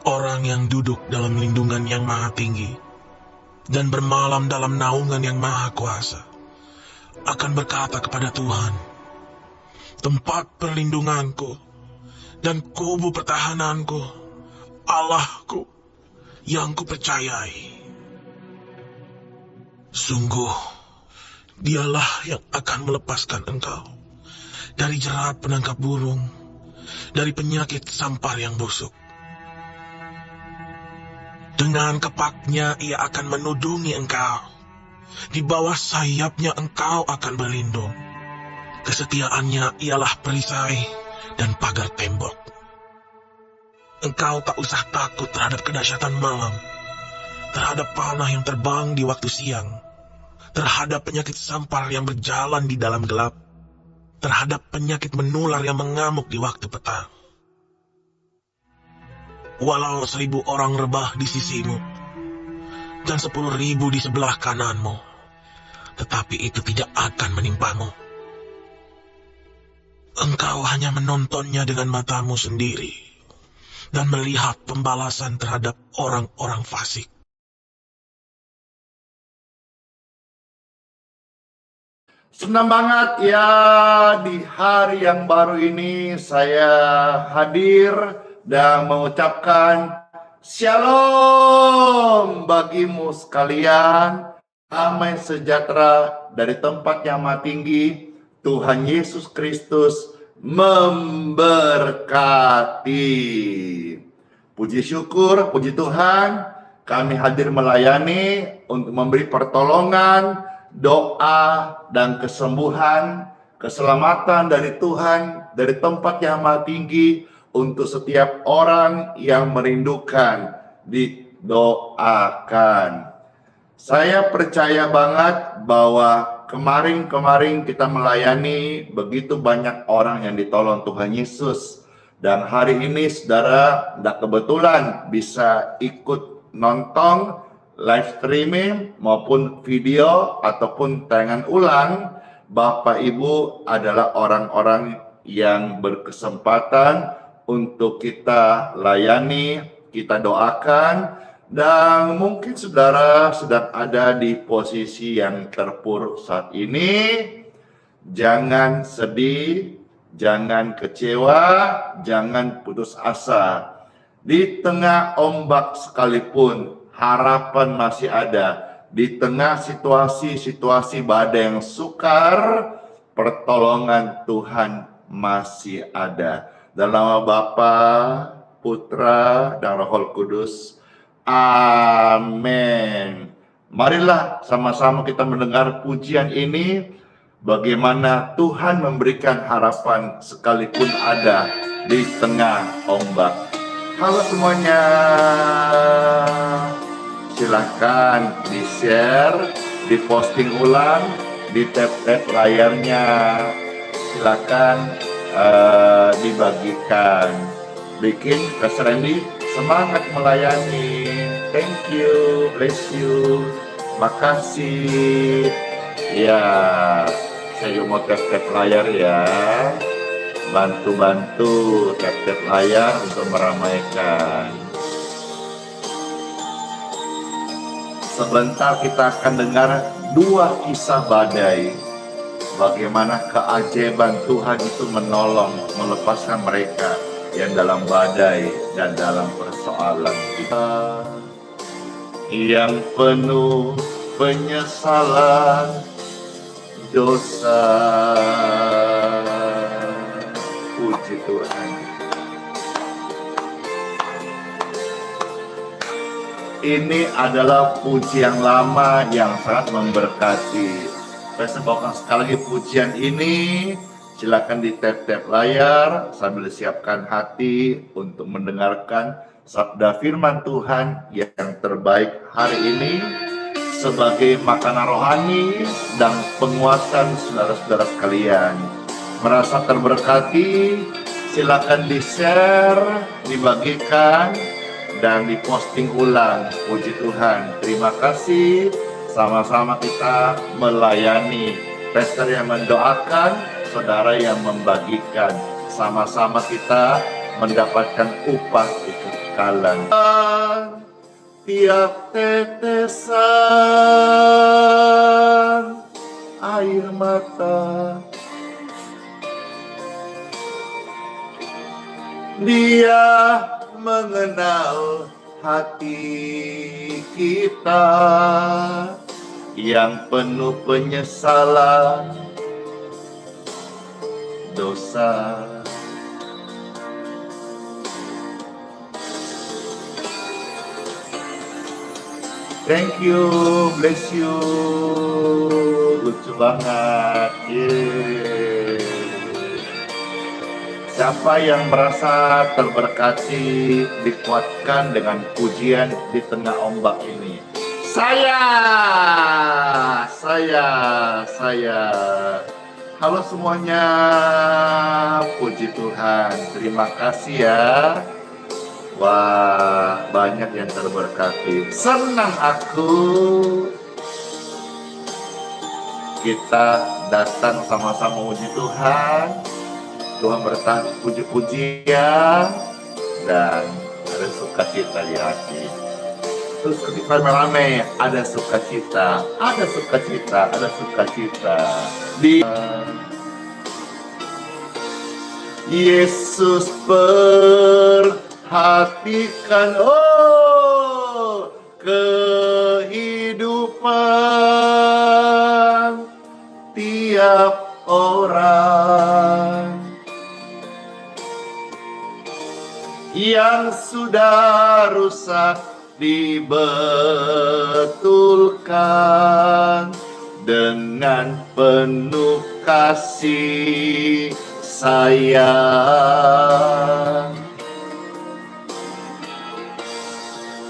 Orang yang duduk dalam lindungan yang maha tinggi dan bermalam dalam naungan yang maha kuasa akan berkata kepada Tuhan, tempat perlindunganku dan kubu pertahananku, Allahku yang kupercayai. Sungguh, dialah yang akan melepaskan engkau dari jerat penangkap burung, dari penyakit sampar yang busuk. Dengan kepaknya ia akan menudungi engkau. Di bawah sayapnya engkau akan berlindung. Kesetiaannya ialah perisai dan pagar tembok. Engkau tak usah takut terhadap kedahsyatan malam, terhadap panah yang terbang di waktu siang, terhadap penyakit sampar yang berjalan di dalam gelap, terhadap penyakit menular yang mengamuk di waktu petang. Walau 1000 orang rebah di sisimu, dan 10.000 di sebelah kananmu, tetapi itu tidak akan menimpamu. Engkau hanya menontonnya dengan matamu sendiri, dan melihat pembalasan terhadap orang-orang fasik. Senang banget ya, di hari yang baru ini saya hadir dan mengucapkan Shalom bagimu sekalian, damai sejahtera dari tempat yang maha tinggi. Tuhan Yesus Kristus memberkati. Puji syukur, puji Tuhan, kami hadir melayani untuk memberi pertolongan, doa, dan kesembuhan, keselamatan dari Tuhan, dari tempat yang maha tinggi, untuk setiap orang yang merindukan, didoakan. Saya percaya banget bahwa kemarin kita melayani begitu banyak orang yang ditolong Tuhan Yesus. Dan hari ini saudara kebetulan bisa ikut nonton live streaming maupun video ataupun tayangan ulang. Bapak Ibu adalah orang-orang yang berkesempatan untuk kita layani, kita doakan, dan mungkin saudara sedang ada di posisi yang terpuruk saat ini. Jangan sedih, jangan kecewa, jangan putus asa. Di tengah ombak sekalipun, harapan masih ada. Di tengah situasi-situasi badai yang sukar, pertolongan Tuhan masih ada. Dalam nama Bapa, Putra, dan Roh Kudus. Amin. Marilah sama-sama kita mendengar pujian ini, bagaimana Tuhan memberikan harapan sekalipun ada di tengah ombak. Halo semuanya, silahkan di-share, di-posting ulang, di tap-tap layarnya. Silakan dibagikan. Bikin Kak Randy semangat melayani. Thank you, bless you, makasih. Ya, saya mau tap-tap layar ya. Bantu-bantu tap-tap layar untuk meramaikan. Sebentar kita akan dengar 2 kisah badai. Bagaimana keajaiban Tuhan itu menolong, melepaskan mereka yang dalam badai dan dalam persoalan kita, yang penuh penyesalan dosa. Puji Tuhan. Ini adalah pujian lama yang sangat memberkati. Saya bawakan sekali lagi pujian ini. Silakan di tap-tap layar sambil siapkan hati untuk mendengarkan sabda firman Tuhan yang terbaik hari ini sebagai makanan rohani dan penguatan saudara-saudara sekalian. Merasa terberkati, silakan di-share, dibagikan, dan diposting ulang. Puji Tuhan, terima kasih. Sama-sama kita melayani. Pastor yang mendoakan, saudara yang membagikan. Sama-sama kita mendapatkan upah itu kekekalan. Tiap tetesan air mata, Dia mengenal hati kita yang penuh penyesalan dosa. Thank you, bless you. Lucu banget. Yeah. Siapa yang merasa terberkati, dikuatkan dengan pujian di tengah ombak ini? Saya. Halo semuanya, puji Tuhan. Terima kasih ya. Wah, banyak yang terberkati. Senang aku. Kita datang sama-sama puji Tuhan. Tuhan bertahan puji-pujian dan ada sukacita di hati. Terus ketika rame-rame ada sukacita. Di Yesus perhatikan kehidupan tiap orang yang sudah rusak dibetulkan dengan penuh kasih sayang.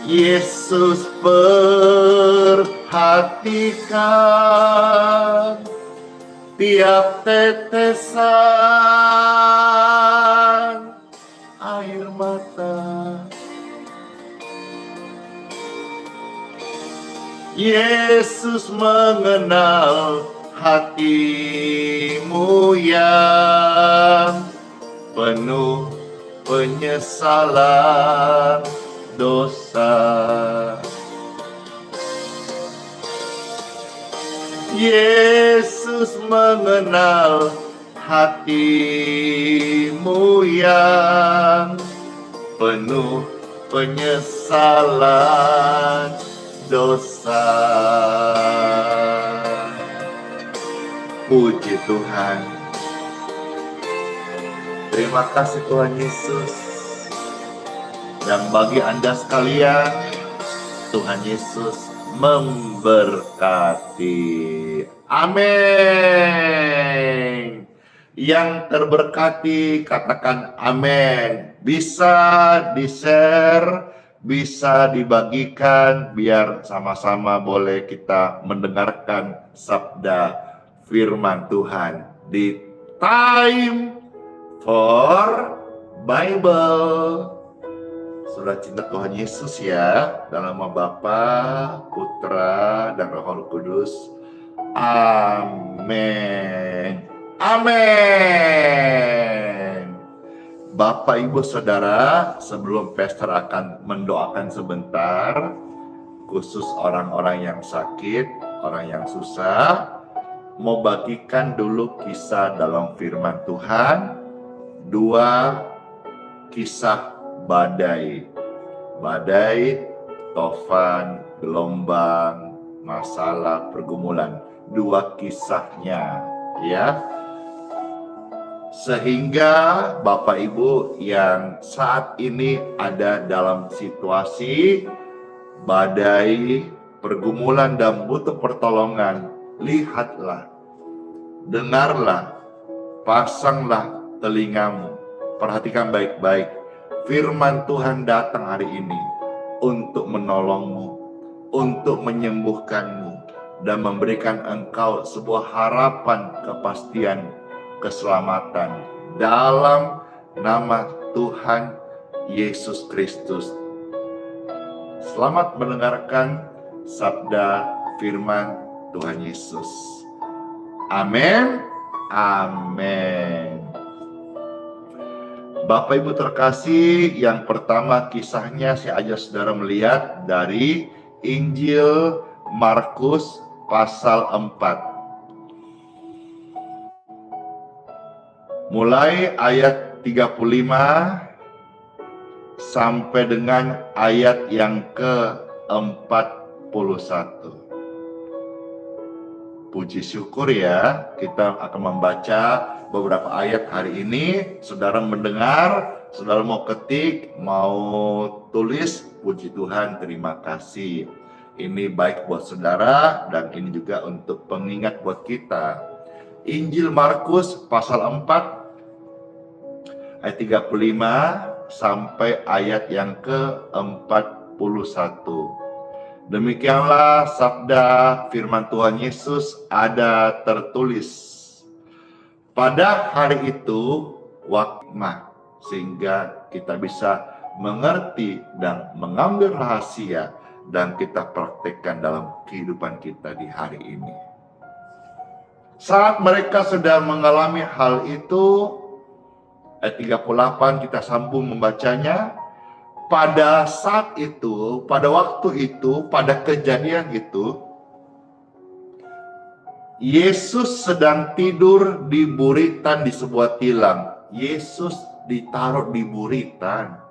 Yesus perhatikan tiap tetesan air mata. Yesus mengenal hatimu yang penuh penyesalan dosa. Yesus mengenal hatimu yang penuh penyesalan dosa. Puji Tuhan. Terima kasih Tuhan Yesus. Dan bagi Anda sekalian, Tuhan Yesus memberkati. Amin. Yang terberkati katakan amin. Bisa di-share, bisa dibagikan biar sama-sama boleh kita mendengarkan sabda firman Tuhan di Time for Bible. Saudara cinta Tuhan Yesus ya, dalam nama Bapa, Putra, dan Roh Kudus. Amin. Amin. Bapak, Ibu, Saudara, sebelum pastor akan mendoakan sebentar, khusus orang-orang yang sakit, orang yang susah, mau bagikan dulu kisah dalam firman Tuhan, 2 kisah badai, tofan, gelombang, masalah, pergumulan, 2 kisahnya ya. Sehingga Bapak Ibu yang saat ini ada dalam situasi badai, pergumulan dan butuh pertolongan, lihatlah, dengarlah, pasanglah telingamu, perhatikan baik-baik. Firman Tuhan datang hari ini untuk menolongmu, untuk menyembuhkanmu, dan memberikan engkau sebuah harapan, kepastian, keselamatan dalam nama Tuhan Yesus Kristus. Selamat mendengarkan sabda firman Tuhan Yesus. Amin. Amin. Bapak Ibu terkasih, yang pertama kisahnya saya ajak saudara melihat dari Injil Markus pasal 4. Mulai ayat 35 sampai dengan ayat yang ke-41. Puji syukur ya, kita akan membaca beberapa ayat hari ini. Saudara mendengar, saudara mau ketik, mau tulis, puji Tuhan, terima kasih. Ini baik buat saudara dan ini juga untuk pengingat buat kita. Injil Markus pasal 4 ayat 35 sampai ayat yang ke-41. Demikianlah sabda firman Tuhan Yesus ada tertulis. Pada hari itu wakmah, sehingga kita bisa mengerti dan mengambil rahasia dan kita praktekkan dalam kehidupan kita di hari ini. Saat mereka sedang mengalami hal itu, ayat 38 kita sambung membacanya. Pada saat itu, pada waktu itu, pada kejadian itu, Yesus sedang tidur di buritan di sebuah tilam. Yesus ditaruh di buritan.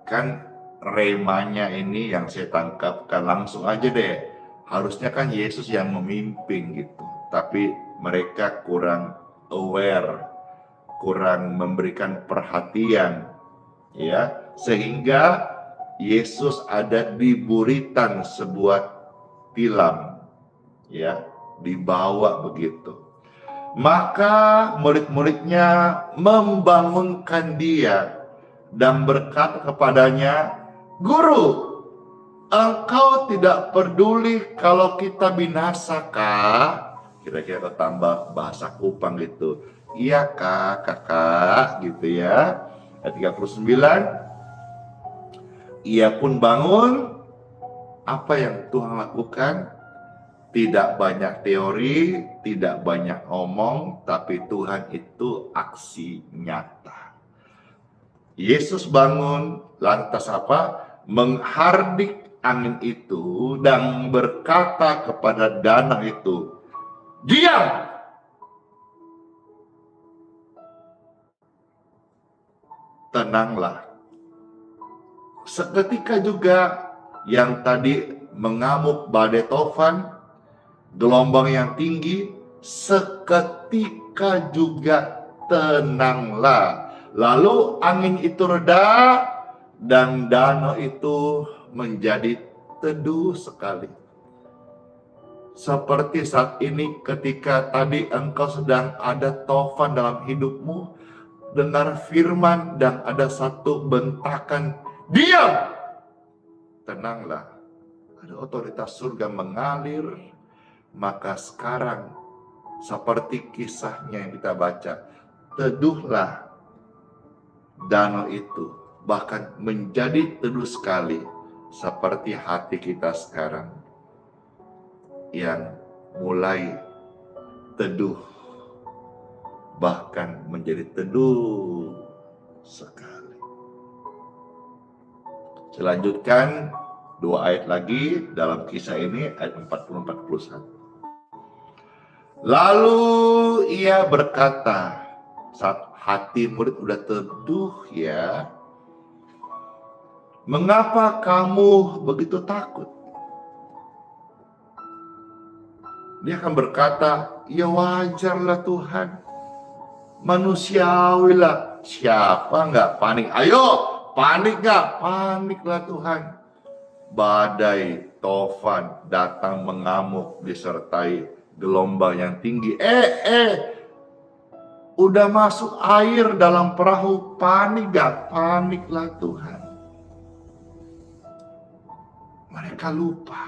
Kan remanya ini yang saya tangkapkan langsung aja deh. Harusnya kan Yesus yang memimpin gitu. Tapi mereka kurang aware, kurang memberikan perhatian, ya, sehingga Yesus ada di buritan sebuah tilam, ya, dibawa begitu. Maka murid-muridnya membangunkan dia dan berkata kepadanya, "Guru, engkau tidak peduli kalau kita binasa kah?" Kira-kira tambah bahasa Kupang gitu. Iya kak, kakak, gitu ya. Ayat 39. Ia pun bangun. Apa yang Tuhan lakukan? Tidak banyak teori, tidak banyak omong, tapi Tuhan itu aksi nyata. Yesus bangun, lantas apa? Menghardik angin itu dan berkata kepada danau itu, "Diam!" Tenanglah. Seketika juga yang tadi mengamuk badai tofan, gelombang yang tinggi, seketika juga tenanglah. Lalu angin itu reda dan danau itu menjadi teduh sekali. Seperti saat ini ketika tadi engkau sedang ada tofan dalam hidupmu, dengar firman dan ada satu bentakan, "Diam!" Tenanglah. Ada otoritas surga mengalir. Maka sekarang seperti kisahnya yang kita baca, teduhlah danau itu, bahkan menjadi teduh sekali seperti hati kita sekarang yang mulai teduh, bahkan menjadi teduh sekali. Selanjutkan 2 ayat lagi dalam kisah ini, ayat 40-41. Lalu ia berkata, saat hati murid udah teduh ya, "Mengapa kamu begitu takut?" Dia akan berkata, "Ya wajarlah Tuhan, manusiawi lah, siapa nggak panik? Ayo Panik gak? Paniklah Tuhan. Badai, tofan datang mengamuk disertai gelombang yang tinggi. Udah masuk air dalam perahu, panik gak? Paniklah Tuhan. Mereka lupa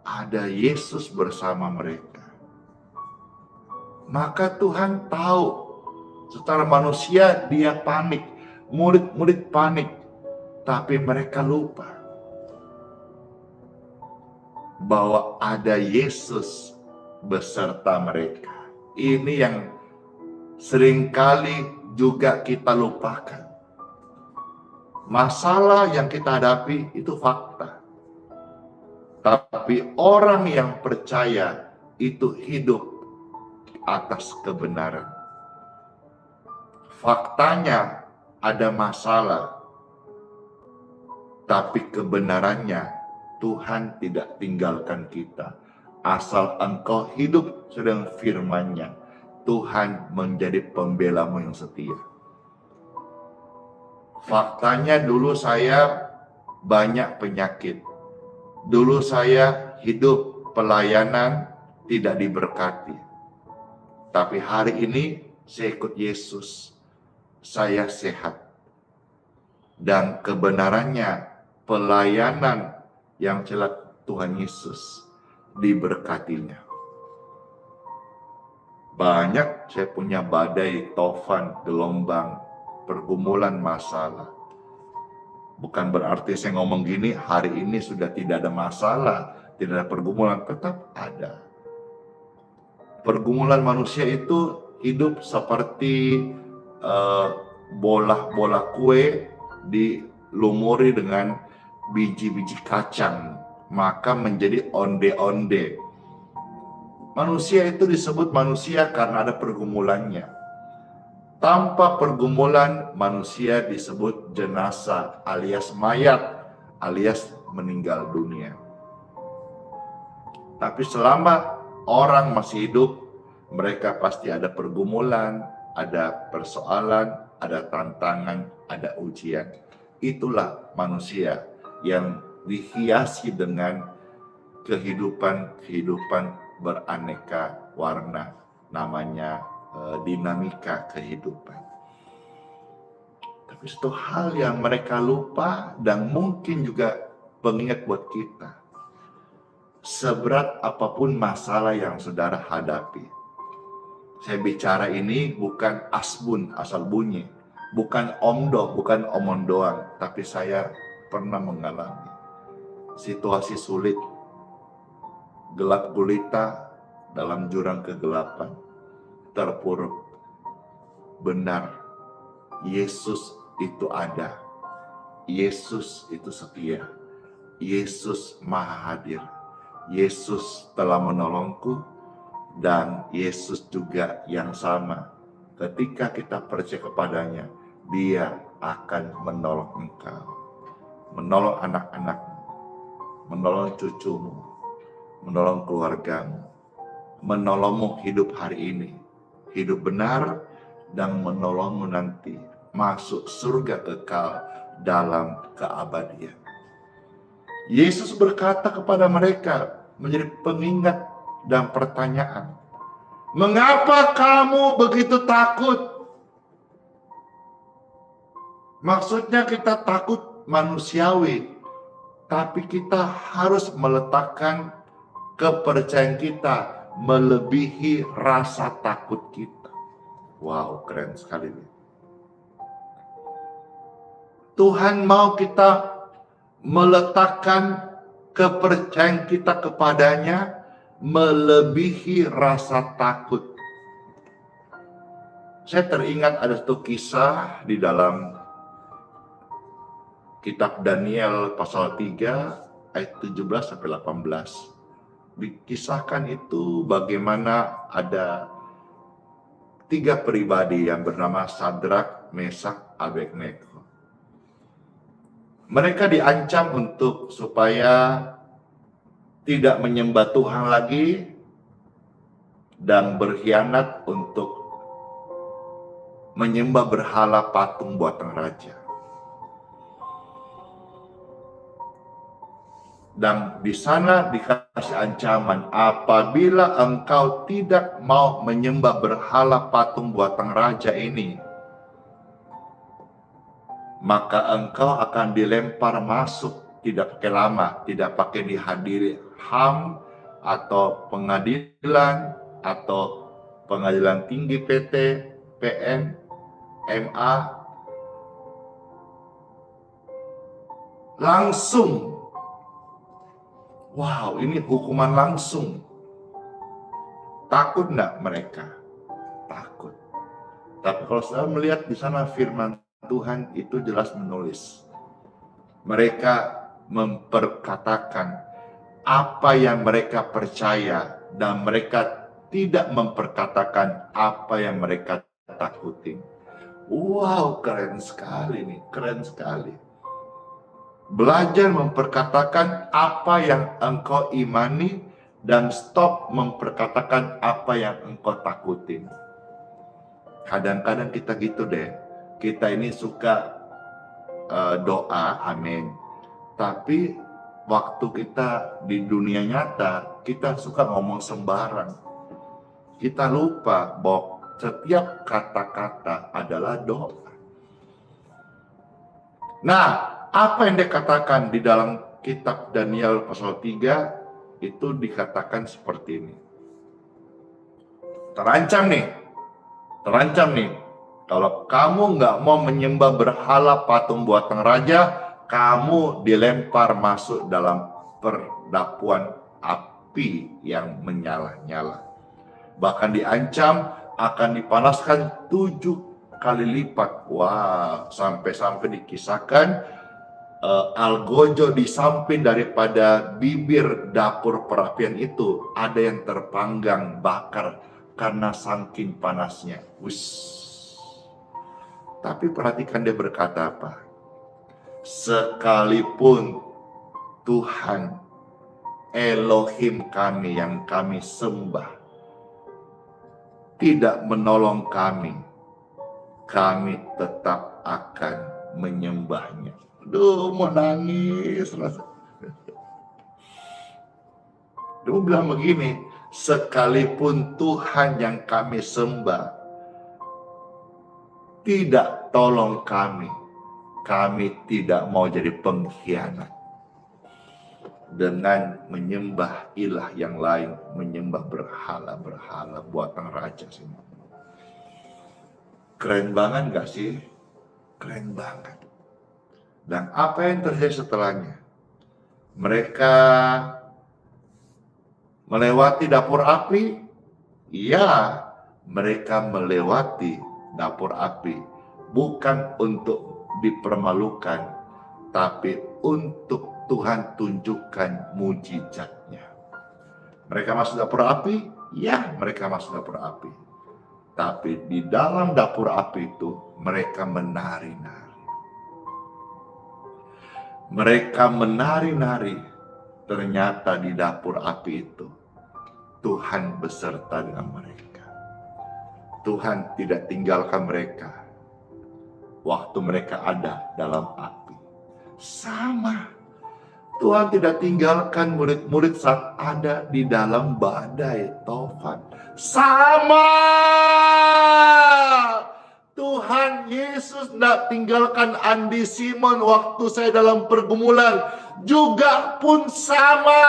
ada Yesus bersama mereka. Maka Tuhan tahu secara manusia dia panik, murid-murid panik, tapi mereka lupa bahwa ada Yesus beserta mereka. Ini yang seringkali juga kita lupakan. Masalah yang kita hadapi itu fakta. Tapi orang yang percaya itu hidup atas kebenaran. Faktanya ada masalah, tapi kebenarannya Tuhan tidak tinggalkan kita. Asal engkau hidup sedang firman-Nya, Tuhan menjadi pembelamu yang setia. Faktanya dulu saya banyak penyakit. Dulu saya hidup pelayanan tidak diberkati. Tapi hari ini saya ikut Yesus. Saya sehat. Dan kebenarannya pelayanan yang celak Tuhan Yesus diberkatinya. Banyak saya punya badai, tofan, gelombang, pergumulan masalah. Bukan berarti saya ngomong gini, hari ini sudah tidak ada masalah, tidak ada pergumulan, tetap ada. Pergumulan manusia itu hidup seperti bola-bola kue dilumuri dengan biji-biji kacang, maka menjadi onde-onde. Manusia itu disebut manusia karena ada pergumulannya. Tanpa pergumulan, manusia disebut jenazah alias mayat, alias meninggal dunia. Tapi selama orang masih hidup, mereka pasti ada pergumulan, ada persoalan, ada tantangan, ada ujian. Itulah manusia yang dihiasi dengan kehidupan beraneka warna, namanya dinamika kehidupan. Tapi satu hal yang mereka lupa dan mungkin juga pengingat buat kita, seberat apapun masalah yang saudara hadapi, saya bicara ini bukan asbun asal bunyi, bukan omdo, bukan omon doang, tapi saya pernah mengalami situasi sulit, gelap gulita dalam jurang kegelapan, terpuruk. Benar, Yesus itu ada. Yesus itu setia. Yesus maha hadir. Yesus telah menolongku, dan Yesus juga yang sama. Ketika kita percaya kepadanya, Dia akan menolong engkau, menolong anak-anakmu, menolong cucumu, menolong keluargamu, menolongmu hidup hari ini, hidup benar, dan menolongmu nanti masuk surga kekal dalam keabadian. Yesus berkata kepada mereka, menjadi pengingat dan pertanyaan, mengapa kamu begitu takut? Maksudnya kita takut manusiawi, tapi kita harus meletakkan kepercayaan kita melebihi rasa takut kita. Wow, keren sekali nih. Tuhan mau kita meletakkan kepercayaan kita kepadanya melebihi rasa takut. Saya teringat ada satu kisah di dalam kitab Daniel pasal 3 ayat 17-18. Dikisahkan itu bagaimana ada 3 pribadi yang bernama Sadrak, Mesak, Abednego. Mereka diancam untuk supaya tidak menyembah Tuhan lagi dan berkhianat untuk menyembah berhala patung buatan raja. Dan di sana dikasih ancaman, apabila engkau tidak mau menyembah berhala patung buatan raja ini, maka engkau akan dilempar masuk, tidak pakai lama, tidak pakai dihadiri HAM atau pengadilan atau pengadilan tinggi PT, PN, MA, langsung. Wow, ini hukuman langsung. Takut enggak mereka? Takut. Tapi kalau saya melihat di sana firman Tuhan itu jelas menulis. Mereka memperkatakan apa yang mereka percaya dan mereka tidak memperkatakan apa yang mereka takutin. Wow, keren sekali nih, keren sekali. Belajar memperkatakan apa yang engkau imani dan stop memperkatakan apa yang engkau takutin. Kadang-kadang kita gitu deh. Kita ini suka doa, amin. Tapi waktu kita di dunia nyata, kita suka ngomong sembarang. Kita lupa bahwa setiap kata-kata adalah doa. Nah, apa yang dikatakan di dalam kitab Daniel pasal 3 itu dikatakan seperti ini. Terancam nih. Kalau kamu nggak mau menyembah berhala patung buatan raja, kamu dilempar masuk dalam perdapuan api yang menyala-nyala. Bahkan diancam akan dipanaskan 7 kali lipat. Wah, sampai-sampai dikisahkan algojo di samping daripada bibir dapur perapian itu ada yang terpanggang bakar karena saking panasnya. Tapi perhatikan dia berkata apa? Sekalipun Tuhan Elohim kami yang kami sembah tidak menolong kami, kami tetap akan menyembahnya. Aduh, mau nangis. Dia bilang begini, sekalipun Tuhan yang kami sembah tidak tolong kami, kami tidak mau jadi pengkhianat dengan menyembah ilah yang lain, menyembah berhala-berhala buatan raja semua. Keren banget gak sih? Keren banget. Dan apa yang terjadi setelahnya? Mereka melewati dapur api? Ya, mereka melewati dapur api. Bukan untuk dipermalukan, tapi untuk Tuhan tunjukkan mujizatnya. Mereka masuk dapur api? Ya, mereka masuk dapur api. Tapi di dalam dapur api itu, mereka menari-nari. Mereka menari-nari, ternyata di dapur api itu Tuhan beserta dengan mereka. Tuhan tidak tinggalkan mereka waktu mereka ada dalam api. Sama, Tuhan tidak tinggalkan murid-murid saat ada di dalam badai tofan. Sama, Tuhan Yesus tidak tinggalkan Andi Simon waktu saya dalam pergumulan. Juga pun sama,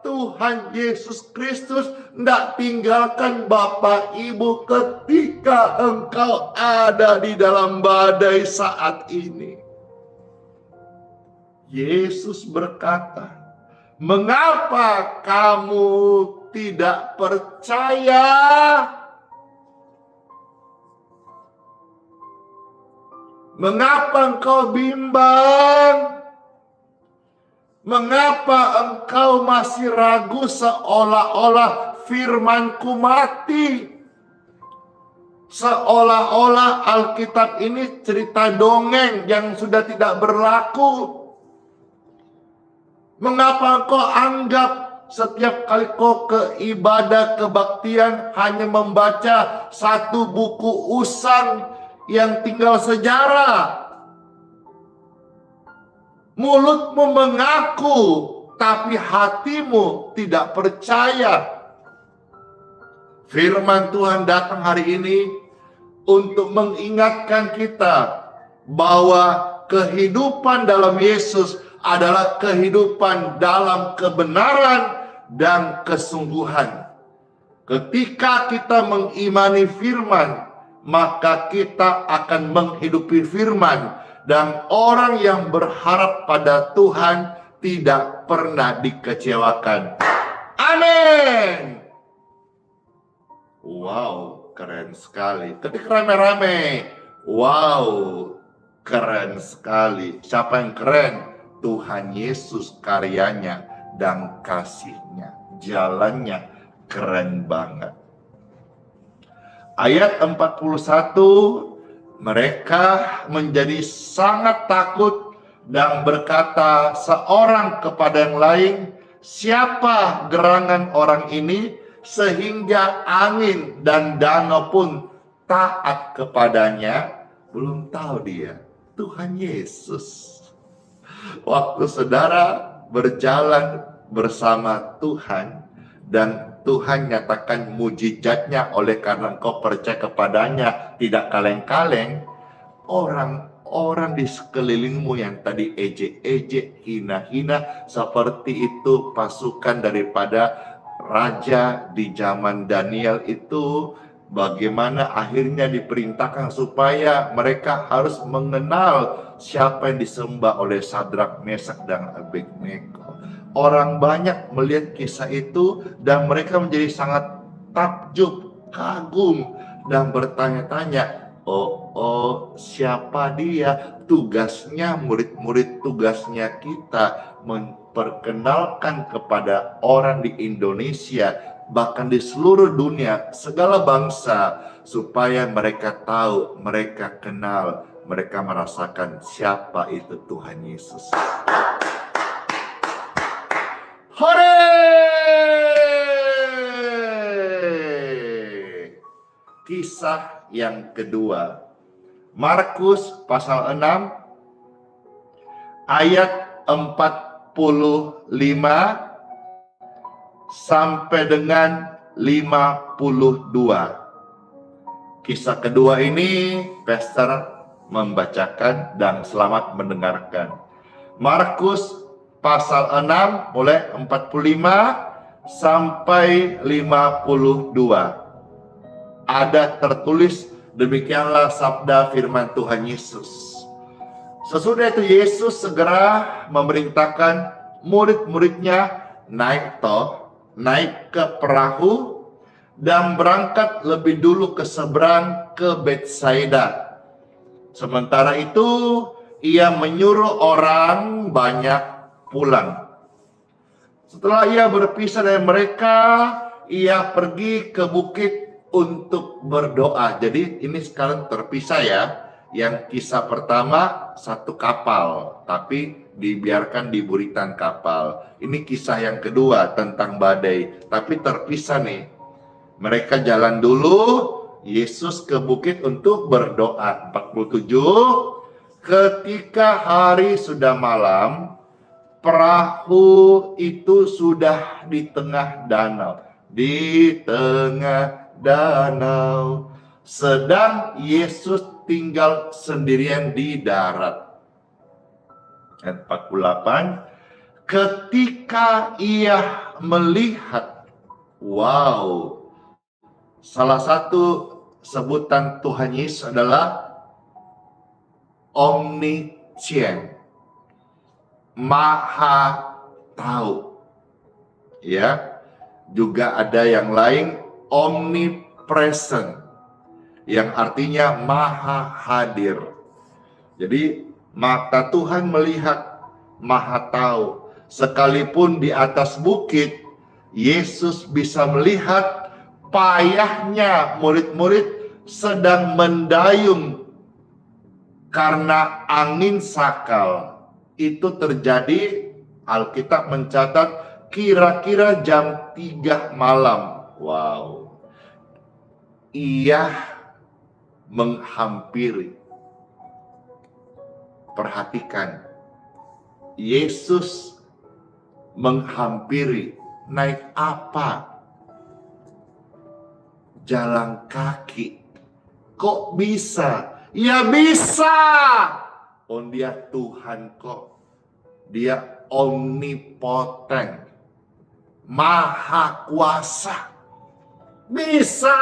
Tuhan Yesus Kristus tidak tinggalkan Bapak Ibu ketika engkau ada di dalam badai saat ini. Yesus berkata, mengapa kamu tidak percaya? Mengapa engkau bimbang? Mengapa engkau masih ragu seolah-olah firman-Ku mati? Seolah-olah Alkitab ini cerita dongeng yang sudah tidak berlaku. Mengapa engkau anggap setiap kali kau ke ibadah kebaktian hanya membaca satu buku usang yang tinggal sejarah. Mulutmu mengaku, tapi hatimu tidak percaya. Firman Tuhan datang hari ini untuk mengingatkan kita bahwa kehidupan dalam Yesus adalah kehidupan dalam kebenaran dan kesungguhan. Ketika kita mengimani firman, maka kita akan menghidupi firman. Dan orang yang berharap pada Tuhan tidak pernah dikecewakan. Amin. Wow, keren sekali. Ketik rame-rame. Wow, keren sekali. Siapa yang keren? Tuhan Yesus, karyanya dan kasihnya. Jalannya keren banget. Ayat 41, mereka menjadi sangat takut dan berkata seorang kepada yang lain, siapa gerangan orang ini sehingga angin dan danau pun taat kepadanya? Belum tahu dia, Tuhan Yesus. Waktu saudara berjalan bersama Tuhan dan Tuhan nyatakan mujizatnya oleh karena engkau percaya kepadanya, tidak kaleng-kaleng, orang-orang di sekelilingmu yang tadi ejek-ejek, hina-hina, seperti itu pasukan daripada raja di zaman Daniel itu, bagaimana akhirnya diperintahkan supaya mereka harus mengenal siapa yang disembah oleh Sadrak, Mesak, dan Abednego. Orang banyak melihat kisah itu dan mereka menjadi sangat takjub, kagum, dan bertanya-tanya, oh, siapa dia? Tugasnya, murid-murid tugasnya kita memperkenalkan kepada orang di Indonesia, bahkan di seluruh dunia, segala bangsa, supaya mereka tahu, mereka kenal, mereka merasakan siapa itu Tuhan Yesus. Hore! Kisah yang kedua, Markus pasal 6 ayat 45 sampai dengan 52. Kisah kedua ini Pastor membacakan dan selamat mendengarkan. Markus pasal 6 mulai 45 sampai 52. Ada tertulis, demikianlah sabda firman Tuhan Yesus. Sesudah itu Yesus segera memerintahkan murid-muridnya naik ke perahu dan berangkat lebih dulu ke seberang ke Betsaida. Sementara itu ia menyuruh orang banyak pulang. Setelah ia berpisah dari mereka, ia pergi ke bukit untuk berdoa. Jadi ini sekarang terpisah ya. Yang kisah pertama satu kapal, tapi dibiarkan di buritan kapal. Ini kisah yang kedua tentang badai, tapi terpisah nih. Mereka jalan dulu, Yesus ke bukit untuk berdoa. 47, ketika hari sudah malam, perahu itu sudah di tengah danau. Di tengah danau, sedang Yesus tinggal sendirian di darat. Ayat 48, ketika ia melihat, wow, salah satu sebutan Tuhan Yesus adalah omniscient, maha tahu. Ya, juga ada yang lain omnipresent, yang artinya maha hadir. Jadi mata Tuhan melihat, maha tahu. Sekalipun di atas bukit, Yesus bisa melihat payahnya murid-murid sedang mendayung karena angin sakal. Itu terjadi, Alkitab mencatat kira-kira jam 3 malam. Wow. Ia menghampiri. Perhatikan. Yesus menghampiri. Naik apa? Jalan kaki. Kok bisa? Ya bisa. Oh, dia Tuhan kok. Dia omnipoten. Maha kuasa. Bisa.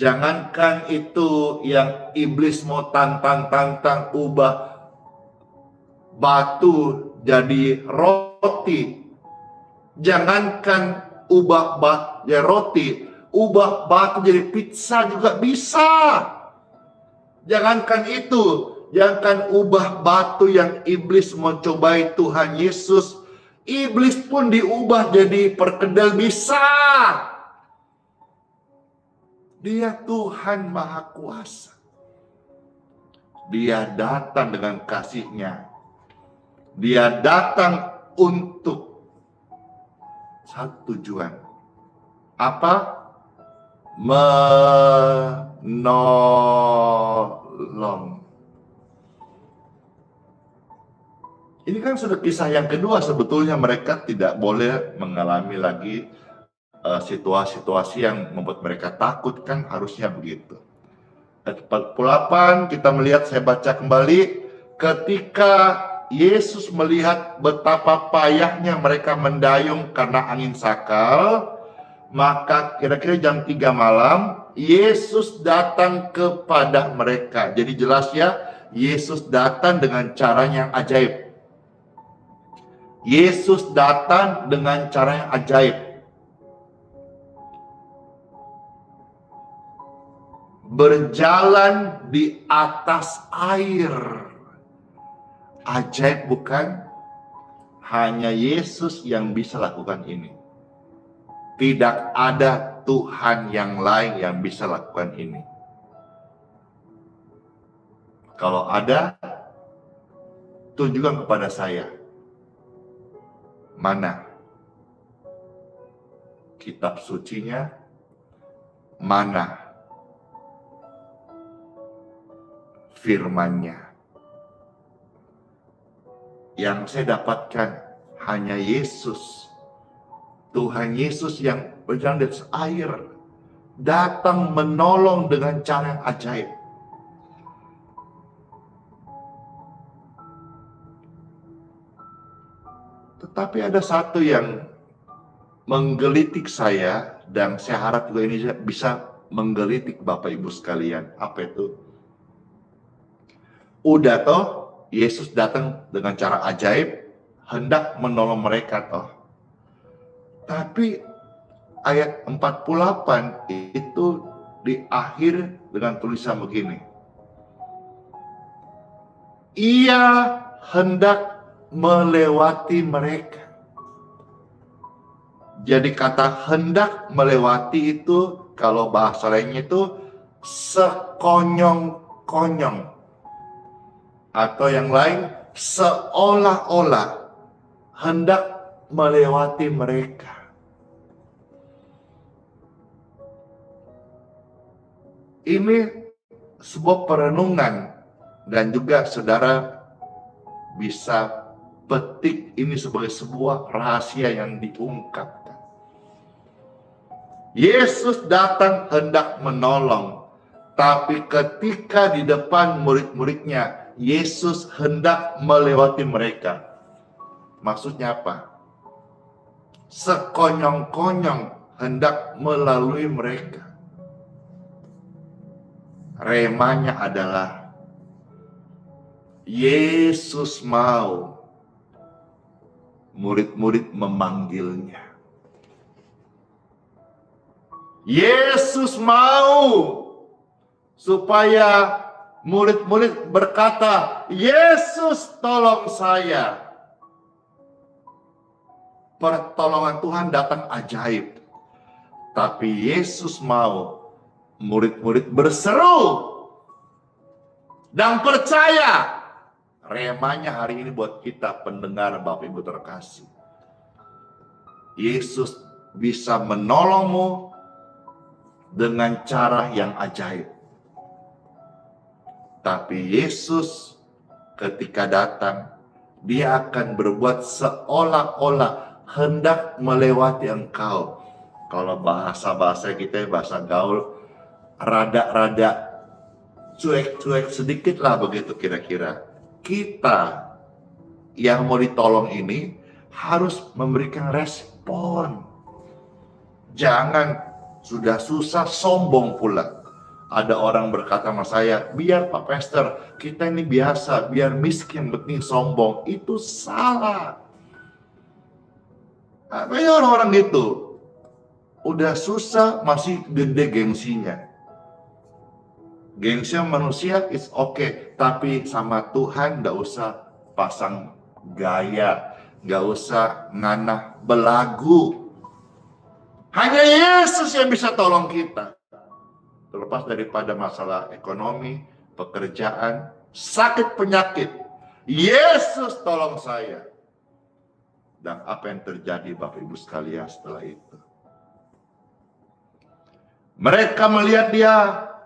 Jangankan itu yang iblis mau tantang-tantang, ubah batu jadi roti. Jangankan ubah batu jadi roti, ubah batu jadi pizza juga bisa. Jangankan itu, jangankan ubah batu yang iblis mau cobai Tuhan Yesus, iblis pun diubah jadi perkedel bisa. Dia Tuhan Maha Kuasa. Dia datang dengan kasih-Nya. Dia datang untuk satu tujuan. Apa? Menolong. Ini kan sudah kisah yang kedua, sebetulnya mereka tidak boleh mengalami lagi situasi-situasi yang membuat mereka takut, kan harusnya begitu. Ayat 48 kita melihat, saya baca kembali, ketika Yesus melihat betapa payahnya mereka mendayung karena angin sakal, maka kira-kira jam 3 malam Yesus datang kepada mereka. Jadi jelas ya, Yesus datang dengan cara yang ajaib. Yesus datang dengan cara yang ajaib. Berjalan di atas air. Ajaib bukan? Hanya Yesus yang bisa lakukan ini. Tidak ada Tuhan yang lain yang bisa lakukan ini. Kalau ada, tunjukkan kepada saya. Mana kitab sucinya? Mana firman-Nya? Yang saya dapatkan hanya Yesus, Tuhan Yesus yang berjalan di atas air, datang menolong dengan cara yang ajaib. Tetapi ada satu yang menggelitik saya, dan saya harap juga ini bisa menggelitik Bapak Ibu sekalian. Apa itu? Udah toh, Yesus datang dengan cara ajaib, hendak menolong mereka toh. Tapi ayat 48 itu diakhir dengan tulisan begini. Ia hendak melewati mereka. Jadi kata hendak melewati itu, kalau bahasa lainnya itu sekonyong-konyong. Atau yang lain, seolah-olah hendak melewati mereka. Ini sebuah perenungan, dan juga saudara bisa petik ini sebagai sebuah rahasia yang diungkapkan. Yesus datang hendak menolong, tapi ketika di depan murid-muridnya, Yesus hendak melewati mereka. Maksudnya apa? Sekonyong-konyong hendak melalui mereka. Remanya adalah Yesus mau murid-murid memanggilnya. Yesus mau supaya murid-murid berkata, Yesus tolong saya. Pertolongan Tuhan datang ajaib. Tapi Yesus mau murid-murid berseru dan percaya. remanya hari ini buat kita pendengar Bapak Ibu terkasih. Yesus bisa menolongmu dengan cara yang ajaib. Tapi Yesus ketika datang, dia akan berbuat seolah-olah hendak melewati engkau. Kalau bahasa kita, bahasa gaul, rada-rada cuek-cuek sedikit lah begitu kira-kira. Kita yang mau ditolong ini harus memberikan respon. Jangan sudah susah sombong pula. Ada orang berkata sama saya, biar Pak Pastor, kita ini biasa, biar miskin penting sombong. Itu salah. Banyak orang-orang gitu. Udah susah masih gede gengsinya. Gengsi manusia is okay, tapi sama Tuhan gak usah pasang gaya, gak usah nganah belagu. Hanya Yesus yang bisa tolong kita. Terlepas daripada masalah ekonomi, pekerjaan, sakit penyakit, Yesus tolong saya. Dan apa yang terjadi Bapak Ibu sekalian setelah itu? Mereka melihat dia,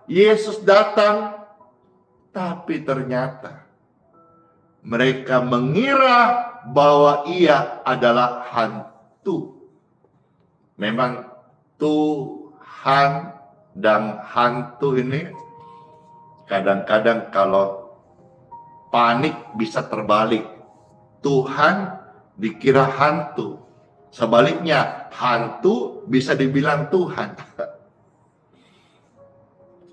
Yesus datang, tapi ternyata mereka mengira bahwa ia adalah hantu. Memang Tuhan dan hantu ini kadang-kadang kalau panik bisa terbalik. Tuhan dikira hantu. Sebaliknya, hantu bisa dibilang Tuhan.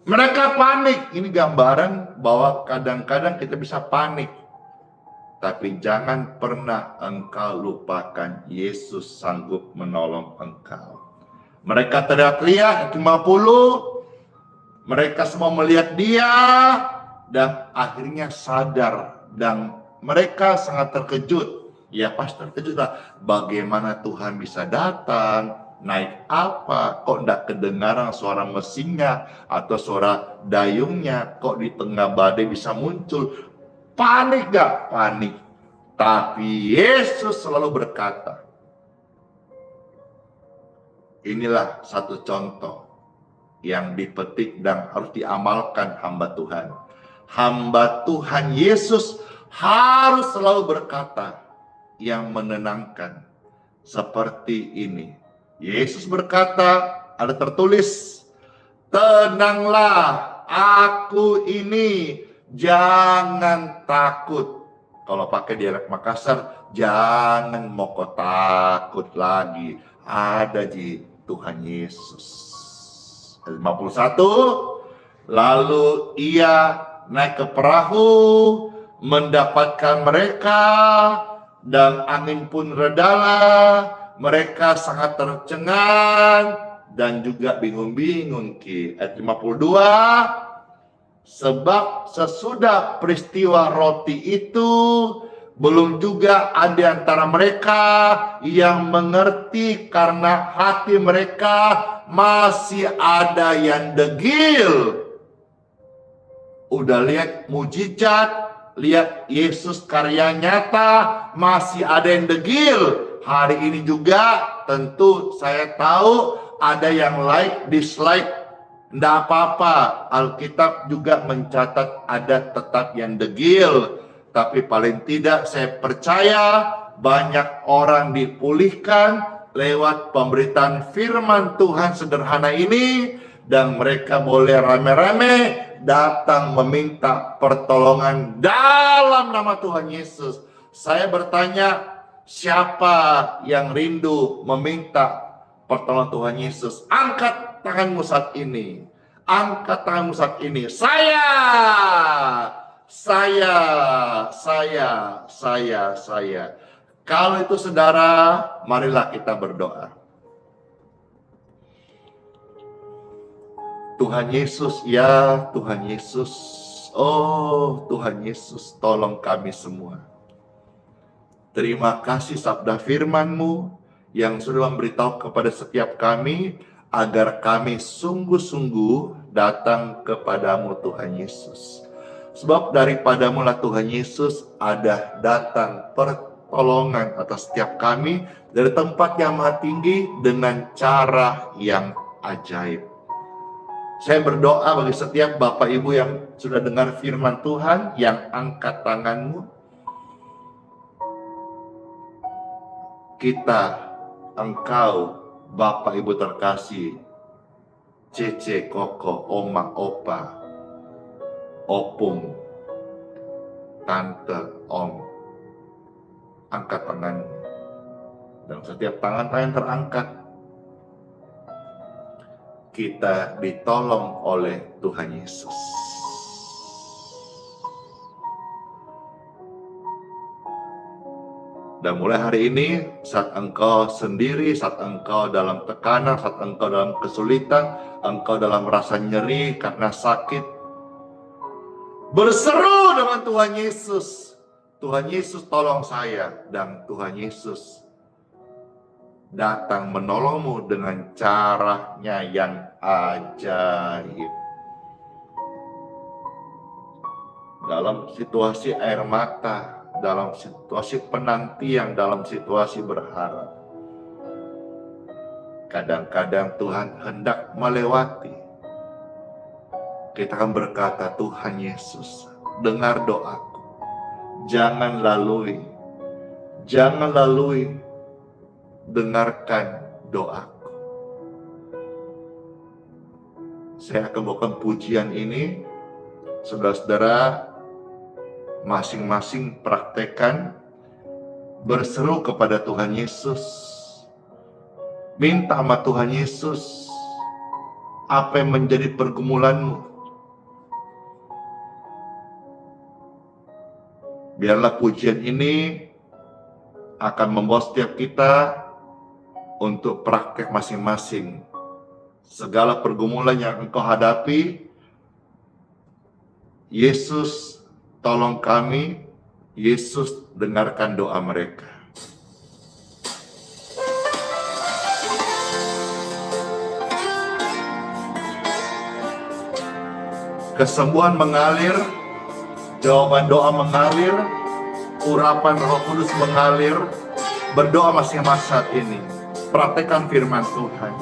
Mereka panik. Ini gambaran bahwa kadang-kadang kita bisa panik. Tapi jangan pernah engkau lupakan Yesus sanggup menolong engkau. Mereka teriak-teriak 50. Mereka semua melihat dia. Dan akhirnya sadar. Dan mereka sangat terkejut. Ya pasti terkejut lah. Bagaimana Tuhan bisa datang? Naik apa? Kok tidak kedengaran suara mesinnya? Atau suara dayungnya? Kok di tengah badai bisa muncul? Panik gak? Panik. Tapi Yesus selalu berkata, inilah satu contoh yang dipetik dan harus diamalkan hamba Tuhan. Hamba Tuhan Yesus harus selalu berkata yang menenangkan seperti ini. Yesus berkata, ada tertulis, tenanglah, aku ini, jangan takut. Kalau pakai dialek Makassar, jangan moko takut lagi. Ada di Tuhan Yesus. 51, lalu ia naik ke perahu, mendapatkan mereka, dan angin pun redalah. Mereka sangat tercengang dan juga bingung-bingung. Ayat 52, sebab sesudah peristiwa roti itu, belum juga ada antara mereka yang mengerti karena hati mereka masih ada yang degil. Udah lihat mujizat, lihat Yesus karya nyata, masih ada yang degil. Hari ini juga tentu saya tahu ada yang like, dislike. Tidak apa-apa, Alkitab juga mencatat ada tetap yang degil. Tapi paling tidak saya percaya banyak orang dipulihkan lewat pemberitaan firman Tuhan sederhana ini. Dan mereka boleh rame-rame datang meminta pertolongan dalam nama Tuhan Yesus. Saya bertanya, siapa yang rindu meminta pertolongan Tuhan Yesus? Angkat tanganmu saat ini. Angkat tanganmu saat ini. Saya. Kalau itu saudara, marilah kita berdoa. Tuhan Yesus, ya Tuhan Yesus. Oh Tuhan Yesus, tolong kami semua. Terima kasih sabda firman-Mu yang sudah memberitahu kepada setiap kami agar kami sungguh-sungguh datang kepadamu Tuhan Yesus. Sebab daripadamu-lah Tuhan Yesus ada datang pertolongan atas setiap kami dari tempat yang maha tinggi dengan cara yang ajaib. Saya berdoa bagi setiap Bapak Ibu yang sudah dengar firman Tuhan, yang angkat tanganmu. Engkau, Bapak Ibu terkasih, Cece, Koko, Oma, Opa, Opung, Tante, Om, angkat tanganmu. Dan setiap tangan yang terangkat, kita ditolong oleh Tuhan Yesus. Dan mulai hari ini, saat engkau sendiri, saat engkau dalam tekanan, saat engkau dalam kesulitan, engkau dalam rasa nyeri karena sakit, berseru dengan Tuhan Yesus. Tuhan Yesus tolong saya, dan Tuhan Yesus datang menolongmu dengan caranya yang ajaib. Dalam situasi air mata, dalam situasi penantian, dalam situasi berharap, kadang-kadang Tuhan hendak melewati. Kita akan berkata, Tuhan Yesus, dengar doaku. Jangan lalui, dengarkan doaku. Saya akan bawakan pujian ini. Saudara-saudara, masing-masing praktekkan, berseru kepada Tuhan Yesus, minta sama Tuhan Yesus apa yang menjadi pergumulanmu. Biarlah pujian ini akan membawa setiap kita untuk praktek masing-masing. Segala pergumulan yang engkau hadapi, Yesus tolong kami, Yesus dengarkan doa mereka. Kesembuhan mengalir, jawaban doa mengalir, urapan Roh Kudus mengalir. Berdoa masing-masing saat ini. Praktekkan firman Tuhan.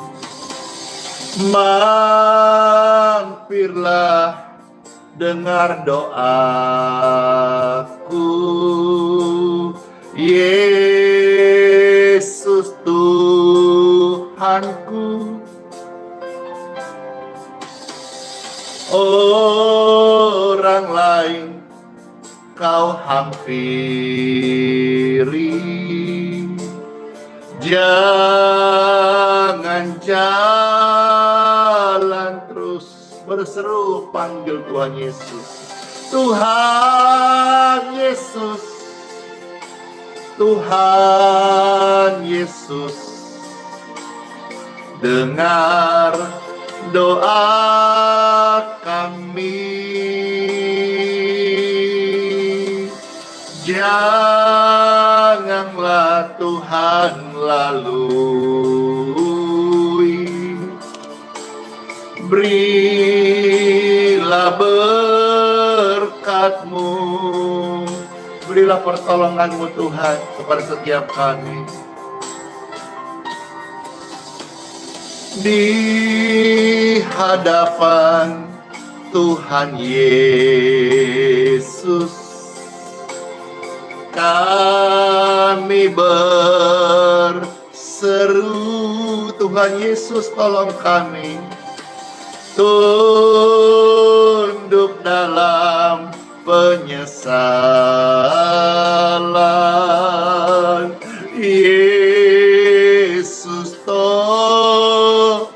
Mampirlah, dengar doaku, Yesus Tuhanku. Orang lain kau hampiri, jangan jalan terus. Berseru panggil Tuhan Yesus. Tuhan Yesus, Tuhan Yesus, dengar doa kami. Janganlah Tuhan lalui, berilah berkat-Mu, berilah pertolongan-Mu Tuhan kepada setiap kami. Di hadapan Tuhan Yesus, kami berseru, Tuhan Yesus tolong kami. Tunduk dalam penyesalan, Yesus tolonglah.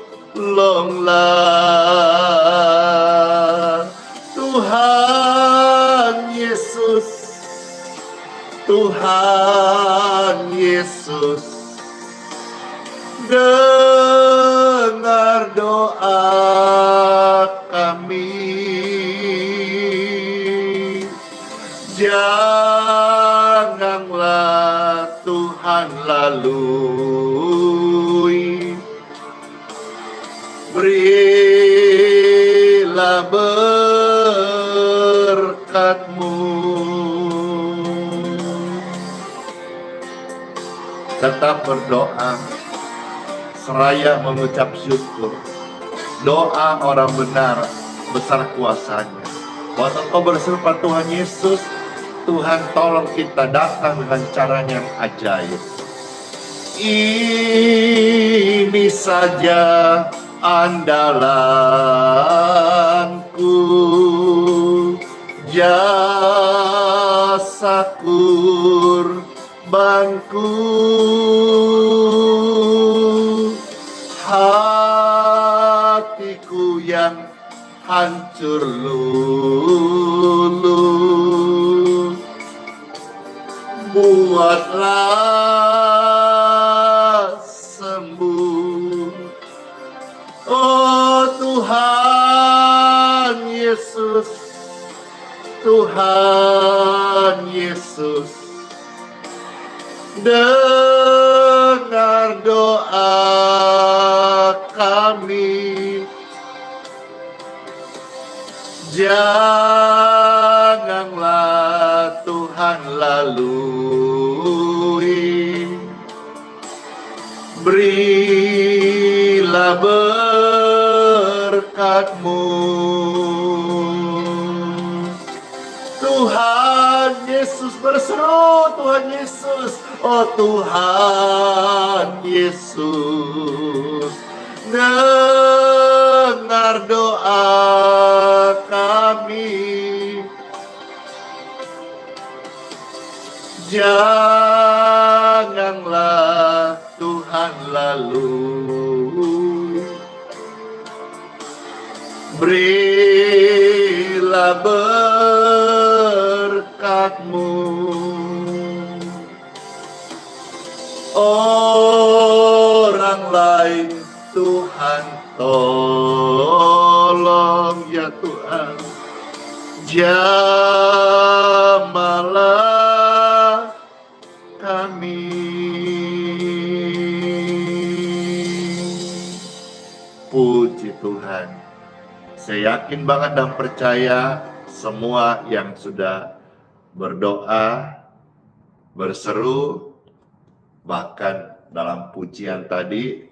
Tuhan Yesus, Tuhan Yesus, dengar doa kami. Janganlah Tuhan lalui, berilah berkat berkat-Mu. Tetap berdoa, seraya mengucap syukur. Doa orang benar besar kuasanya. Waktu kau berseru pada Tuhan Yesus, Tuhan tolong kita datang dengan caranya yang ajaib. Ini saja andalanku, jasa kurbanku, hatiku yang hancur luluh, buatlah sembuh. Oh Tuhan Yesus, Tuhan Yesus, dengar doa kami. Janganlah Tuhan lalui, berilah berkat-Mu. Tuhan Yesus berseru, Tuhan Yesus, oh Tuhan Yesus, dengar doa kami. Janganlah Tuhan lalui, berilah berkat-Mu. Orang lain Tuhan tolong ya Tuhan, jamahlah kami. Puji Tuhan. Saya yakin banget dan percaya semua yang sudah berdoa, berseru, bahkan dalam pujian tadi,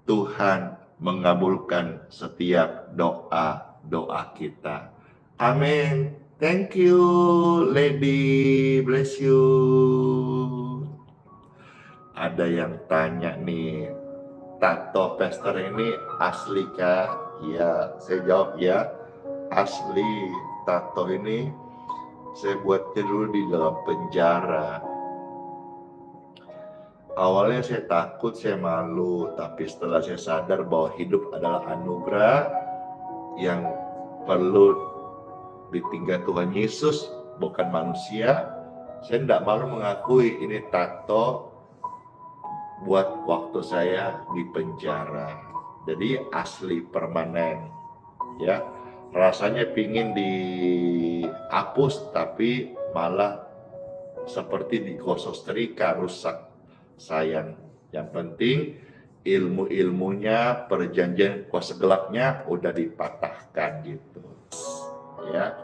Tuhan mengabulkan setiap doa-doa kita. Amin. Thank you, Lady. Bless you. Ada yang tanya nih, tato Pastor ini asli kah? Ya, saya jawab ya, asli. Tato ini saya buatnya dulu di dalam penjara. Awalnya saya takut, saya malu, tapi setelah saya sadar bahwa hidup adalah anugerah yang perlu ditinggal Tuhan Yesus, bukan manusia, saya tidak malu mengakui ini tato buat waktu saya di penjara. Jadi asli permanen, ya. Rasanya pingin dihapus, tapi malah seperti digosok setrika, rusak. Sayang. Yang penting ilmu-ilmunya, perjanjian kuasa gelapnya udah dipatahkan gitu, ya.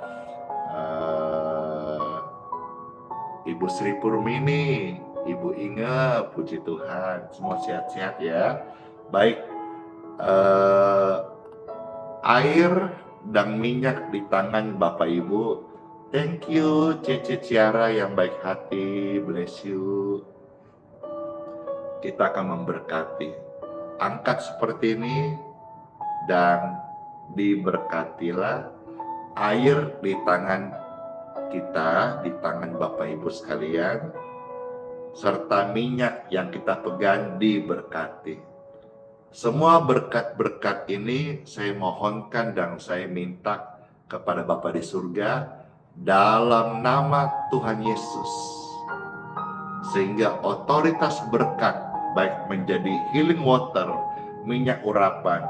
Ibu Sri Purmini, Ibu Inge, puji Tuhan, semua sehat-sehat ya. Baik, air dan minyak di tangan Bapak Ibu. Thank you Cece Ciara yang baik hati, bless you. Kita akan memberkati. Angkat seperti ini dan diberkatilah air di tangan kita, di tangan Bapak Ibu sekalian, serta minyak yang kita pegang diberkati. Semua berkat-berkat ini saya mohonkan dan saya minta kepada Bapa di surga dalam nama Tuhan Yesus, sehingga otoritas berkat baik menjadi healing water, minyak urapan,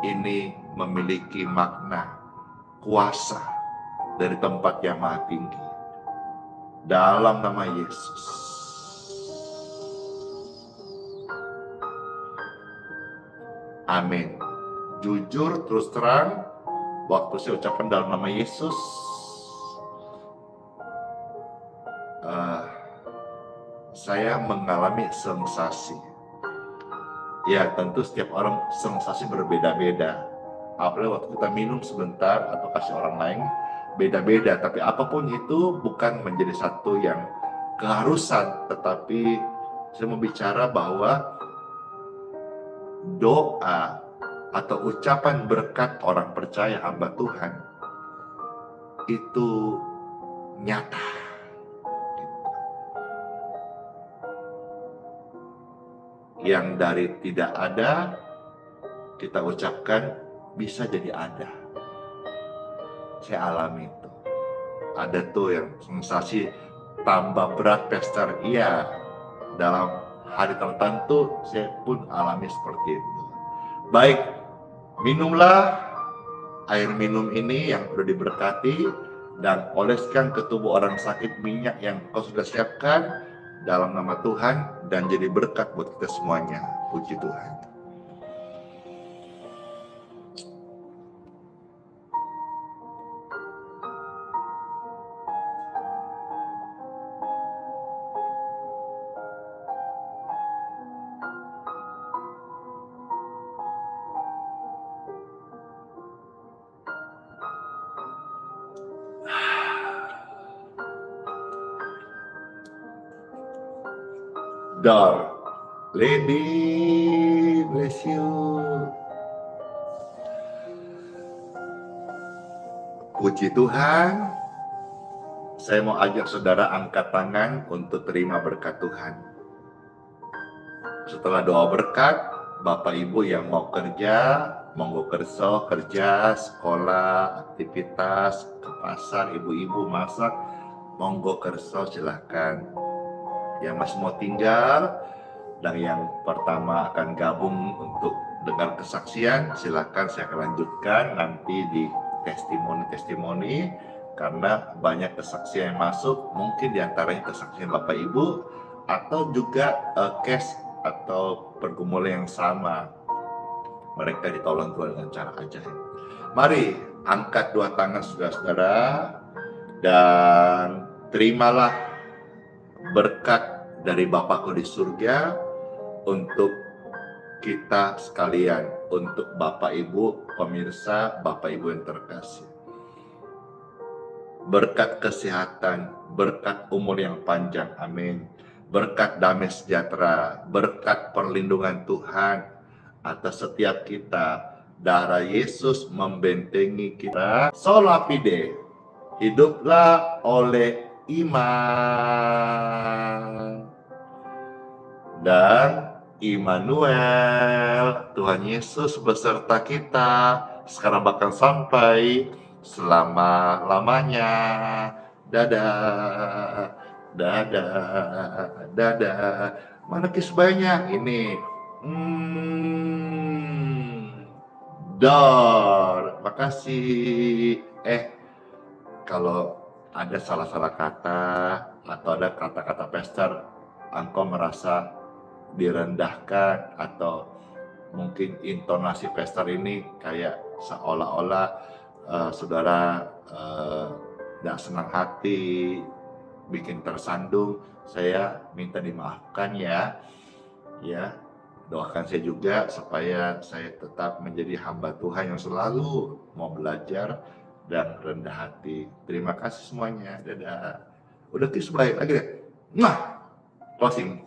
ini memiliki makna kuasa dari tempat yang maha tinggi. Dalam nama Yesus. Amin. Jujur, terus terang, waktu saya ucapkan dalam nama Yesus, saya mengalami sensasi. Ya, tentu setiap orang sensasi berbeda-beda. Apalagi waktu kita minum sebentar atau kasih orang lain, beda-beda. Tapi apapun itu bukan menjadi satu yang keharusan, tetapi saya mau bicara bahwa doa atau ucapan berkat orang percaya hamba Tuhan itu nyata. Yang dari tidak ada kita ucapkan bisa jadi ada. Saya alami itu. Ada tuh yang sensasi tambah berat Pastor. Iya, dalam hari tertentu saya pun alami seperti itu. Baik, minumlah air minum ini yang sudah diberkati dan oleskan ke tubuh orang sakit minyak yang kau sudah siapkan dalam nama Tuhan dan jadi berkat buat kita semuanya. Puji Tuhan. Dar, lady, bless you. Puji Tuhan. Saya mau ajak saudara angkat tangan untuk terima berkat Tuhan. Setelah doa berkat, Bapak Ibu yang mau kerja, monggo kerja, sekolah, aktivitas, ke pasar, ibu-ibu masak, monggo kerja silahkan. Yang masih mau tinggal dan yang pertama akan gabung untuk dengar kesaksian, silakan saya akan lanjutkan nanti di testimoni karena banyak kesaksian yang masuk, mungkin diantaranya kesaksian Bapak Ibu atau juga case atau pergumulan yang sama, mereka ditolong Tuhan dengan cara ajaib. Mari angkat dua tangan saudara-saudara dan terimalah berkat dari Bapakku di surga untuk kita sekalian, untuk Bapak Ibu pemirsa, Bapak Ibu yang terkasih. Berkat kesehatan, berkat umur yang panjang, amin. Berkat damai sejahtera, berkat perlindungan Tuhan atas setiap kita. Darah Yesus membentengi kita. Sola fide, hiduplah oleh iman. Dan Immanuel, Tuhan Yesus beserta kita sekarang bahkan sampai selama-lamanya. Dadah, dadah, dadah. Mana kisbahnya? Ini Dor, makasih. Kalau ada salah-salah kata atau ada kata-kata Pastor engkau merasa direndahkan atau mungkin intonasi Pastor ini kayak seolah-olah saudara tidak senang hati, bikin tersandung, saya minta dimaafkan ya. Doakan saya juga supaya saya tetap menjadi hamba Tuhan yang selalu mau belajar dan rendah hati. Terima kasih semuanya. Dadah. Udah baik lagi deh. Closing.